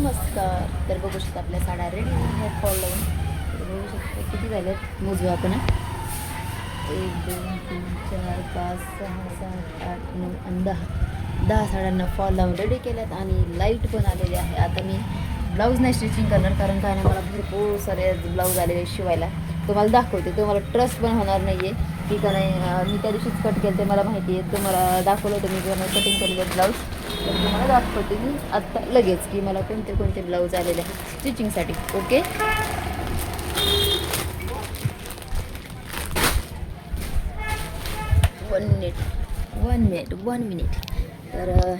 नमस्कार. तर बघू शकता आपल्या साड्या रेडी आहेत फॉल लावून. तर बघू शकता किती झाल्यात मोजू आपण. 1 2 3 4 5 6 7 8 9 आणि 10 साड्यांना फॉल लावून रेडी केल्यात आणि लाईट पण आलेली आहे. आता मी ब्लाऊज नाही स्टिचिंग करणार, कारण काय नाही, मला भरपूर सारे ब्लाऊज आलेले शिवायला. तुम्हाला दाखवते, तुम्हाला ट्रस्ट पण होणार नाही आहे की का नाही. मी त्या दिवशीच कट केलं, ते मला माहिती आहे. तुम्हाला दाखवलं होतं मी जेव्हा कटिंग केलेले ब्लाऊज. तर तुम्हाला दाखवते मी आत्ता लगेच की मला कोणते कोणते ब्लाऊज आलेले आहेत स्टिचिंगसाठी. Okay, 1 minute. तर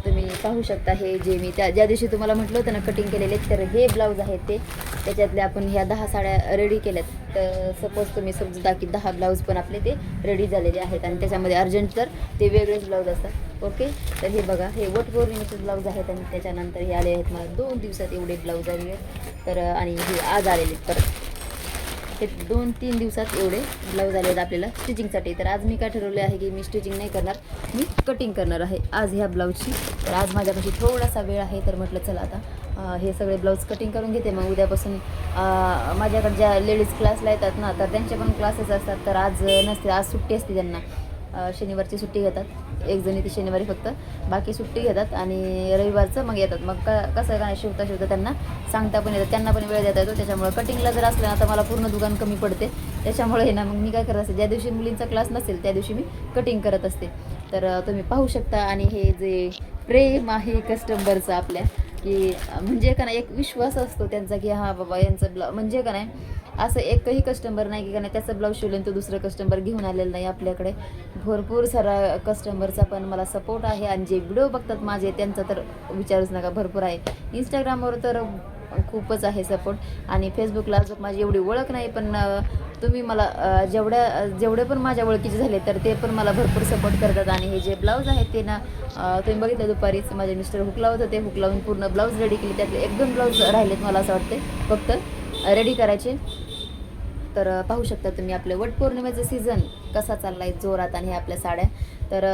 तुम्ही पाहू शकता, हे जे मी ज्या दिवशी तुम्हाला म्हटलं होतं ना कटिंग केलेले, तर हे ब्लाऊज आहेत ते. त्याच्यातले आपण ह्या 10 साड्या रेडी केल्यात. तर सपोज तुम्ही समजा की 10 ब्लाऊज पण आपले ते रेडी झालेले आहेत आणि त्याच्यामध्ये अर्जंट तर ते वेगळेच ब्लाऊज असतात. ओके, तर हे बघा, हे वटपौर्णिमेचे ब्लाऊज आहेत आणि त्याच्यानंतर हे आले आहेत मला 2 दिवसात एवढे ब्लाऊज आले आहेत. तर आणि हे आज आलेले परत हे 2-3 दिवसात एवढे ब्लाऊज आले आहेत आपल्याला स्टिचिंगसाठी. तर आज मी काय ठरवले आहे की मी स्टिचिंग नाही करणार, मी कटिंग करणार आहे आज ह्या ब्लाऊजची. तर आज माझ्यापाशी थोडासा वेळ आहे, तर म्हटलं चला आता हे सगळे ब्लाऊज कटिंग करून घेते. मग उद्यापासून माझ्याकडे ज्या लेडीज क्लासला येतात ना, तर त्यांचे पण क्लासेस असतात. तर आज नसते, आज सुट्टी असते त्यांना. शनिवारची सुट्टी घेतात, एक जणी ती शनिवारी फक्त, बाकी सुट्टी घेतात आणि रविवारचं मग येतात. मग कसं काय शिवता त्यांना सांगता पण येतात, त्यांना पण वेळ देता येतो. त्याच्यामुळे कटिंगला जर असलं ना तर मला पूर्ण दुकान कमी पडते. त्याच्यामुळे हे ना मग मी काय करत असते, ज्या दिवशी मुलींचा क्लास नसेल त्या दिवशी मी कटिंग करत असते. तर तुम्ही पाहू शकता. आणि हे जे प्रेम आहे कस्टमरचं आपल्या, की म्हणजे का नाही एक विश्वास असतो त्यांचा की हां बाबा यांचं म्हणजे का नाही असं एकही कस्टमर नाही की का नाही त्याचं ब्लाऊज शिवलं तो दुसरं कस्टमर घेऊन आलेलं नाही. आपल्याकडे भरपूर सारा कस्टमरचा पण मला सपोर्ट आहे. आणि जे व्हिडिओ बघतात माझे त्यांचा तर विचारूच नका, भरपूर आहे. इंस्टाग्रामवर तर खूपच आहे सपोर्ट. आणि फेसबुकला अजून माझी एवढी ओळख नाही, पण तुम्ही मला जेवढे पण माझ्या ओळखीचे झाले तर ते पण मला भरपूर सपोर्ट करतात. आणि हे जे ब्लाऊज आहेत ते ना तुम्ही बघितलं दुपारीच माझे मिस्टर हुक लावत होते, हुक लावून पूर्ण ब्लाऊज रेडी केले. त्यातले 1-2 ब्लाऊज राहिलेत मला असं वाटते फक्त रेडी करायचे. तर पाहू शकता तुम्ही आपले वटपौर्णिमेचं सीझन कसा चालला आहे जोरात. आणि हे आपल्या साड्या तर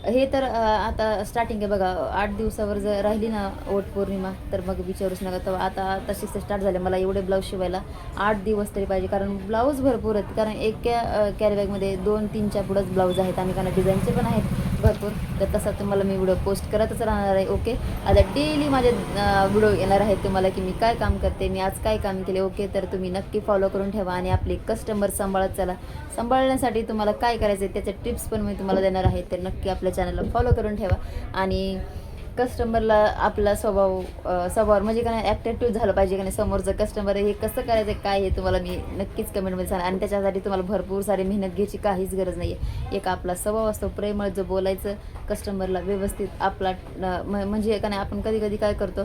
हे तर आता स्टार्टिंग आहे बघा. 8 दिवसावर जर राहिली ना वटपौर्णिमा तर मग विचारूच नका. तर आता तशीच स्टार्ट झाले मला एवढे ब्लाऊज शिवायला. 8 दिवस तरी पाहिजे, कारण ब्लाऊज भरपूर आहेत. कारण एका कॅरीबॅगमध्ये 2-3च्या पुढंच ब्लाऊज आहेत आणि कारण डिझाईनचे पण आहेत भरपूर. तर तसा तुम्हाला मी व्हिडिओ पोस्ट करतच राहणार आहे. ओके, आता डेली माझे व्हिडिओ येणार आहेत तुम्हाला की मी काय काम करते, मी आज काय काम केले. ओके, तर तुम्ही नक्की फॉलो करून ठेवा आणि आपले कस्टमर सांभाळत चला. सांभाळण्यासाठी तुम्हाला काय करायचं आहे त्याचे टिप्स पण मी तुम्हाला देणार आहे. तर नक्की आपल्या चॅनलला फॉलो करून ठेवा. आणि कस्टमरला आपला स्वभाव म्हणजे काय ॲट्रॅक्टिव्ह झालं पाहिजे का नाही. समोरचं कस्टमर आहे हे कसं करायचं काय हे तुम्हाला मी नक्कीच कमेंटमध्ये सांगा. आणि त्याच्यासाठी तुम्हाला भरपूर सारी मेहनत घ्यायची काहीच गरज नाही आहे. एक आपला स्वभाव असतो प्रेमळ, जो बोलायचं कस्टमरला व्यवस्थित आपला म्हणजे का नाही. आपण कधी कधी काय करतो,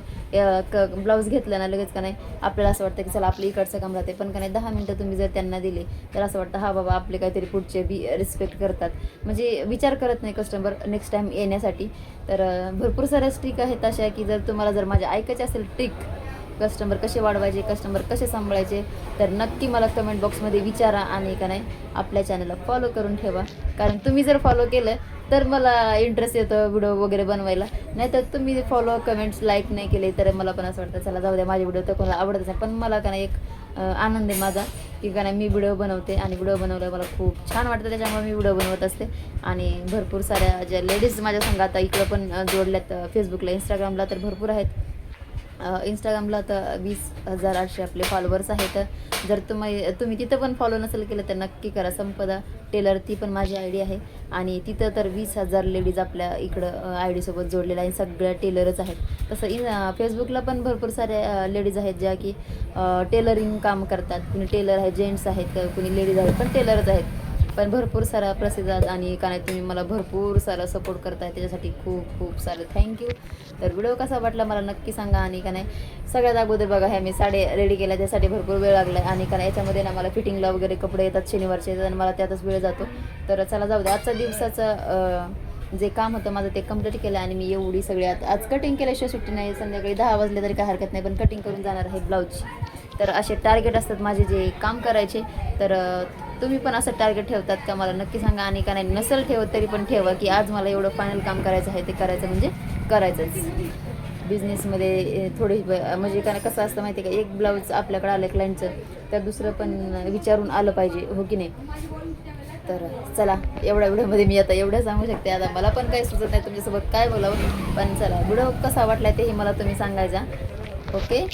ब्लाऊज घेतलं ना लगेच का नाही आपल्याला असं वाटतं की चला आपलं इकडचं काम राहते. पण का नाही 10 मिनटं तुम्ही जर त्यांना दिले तर असं वाटतं हा बाबा आपले काहीतरी पुढचे रिस्पेक्ट करतात, म्हणजे विचार करत नाही कस्टमर नेक्स्ट टाईम येण्यासाठी. तर भरपूर साऱ्या ट्रिक आहेत अशा की जर तुम्हाला जर माझ्या ऐकायचे असेल ट्रिक, कस्टमर कसे वाढवायचे, कस्टमर कसे सांभाळायचे, तर नक्की मला कमेंट बॉक्समध्ये विचारा. आणि का नाही आपल्या चॅनलला फॉलो करून ठेवा, कारण तुम्ही जर फॉलो केलं तर मला इंटरेस्ट येतो व्हिडिओ वगैरे बनवायला. नाहीतर तुम्ही फॉलो कमेंट्स लाईक नाही केले तर मला पण असं वाटतं चला जाऊ द्या, माझे व्हिडिओ तर कोणाला आवडतच नाही. पण मला का नाही एक आनंद आहे माझा की का नाही मी व्हिडिओ बनवते आणि व्हिडिओ बनवल्यावर मला खूप छान वाटतं. त्याच्यामुळे मी व्हिडिओ बनवत असते. आणि भरपूर साऱ्या ज्या लेडीज माझ्या संग आता इकडं पण जोडल्यात फेसबुकला, इंस्टाग्रामला तर भरपूर आहेत. इंस्टाग्रामला तर 20,800 आपले फॉलोवर्स आहेत. जर तुम्ही तिथं पण फॉलो नसेल केलं तर नक्की करा. संपदा टेलर ती पण माझी आय डी आहे आणि तिथं तर 20,000 लेडीज आपल्या इकडं आय डीसोबत जोडलेल्या आहे. सगळ्या टेलरच आहेत. तसं फेसबुकला पण भरपूर साऱ्या लेडीज आहेत ज्या की टेलरिंग काम करतात. कुणी टेलर आहे, जेंट्स आहेत, कुणी लेडीज आहेत पण टेलरच आहेत. पण भरपूर सारा प्रसिद्ध आणि का नाही तुम्ही मला भरपूर सारा सपोर्ट करताय, त्याच्यासाठी खूप खूप सारं थँक्यू. तर व्हिडिओ कसा वाटला मला नक्की सांगा. आणि का नाही सगळ्यात अगोदर बघा ह्या मी साड्या रेडी केल्या, त्यासाठी भरपूर वेळ लागला आहे. आणि का नाही याच्यामध्ये ना मला फिटिंगला वगैरे कपडे येतात शनिवारचे येतात आणि मला त्यातच वेळ जातो. तर चला जाऊ द्या, आजचा दिवसाचं जे काम होतं माझं ते कंप्लीट केलं. आणि मी एवढी सगळी आज कटिंग केल्याशिवाय सुट्टी नाही. संध्याकाळी 10 वाजले तरी काय हरकत नाही, पण कटिंग करून जाणार आहे ब्लाऊजची. तर असे टार्गेट असतात माझे जे काम करायचे. तर तुम्ही पण असं टार्गेट ठेवतात का मला नक्की सांगा. आणि का नाही नसेल ठेवत तरी पण ठेवा की आज मला एवढं फायनल काम करायचं आहे, ते करायचं म्हणजे करायचंच. बिझनेसमध्ये थोडी म्हणजे कारण कसं असतं माहिती आहे का, एक ब्लाऊज आपल्याकडे आलं क्लायंटचं तर दुसरं पण विचारून आलं पाहिजे, हो की नाही. तर चला, एवढ्या व्हिडिओमध्ये मी आता एवढं सांगू शकते. आता मला पण काही सुचत नाही तुमच्यासोबत काय बोलावं, पण चला व्हिडिओ कसा वाटला तेही मला तुम्ही सांगायचा. ओके.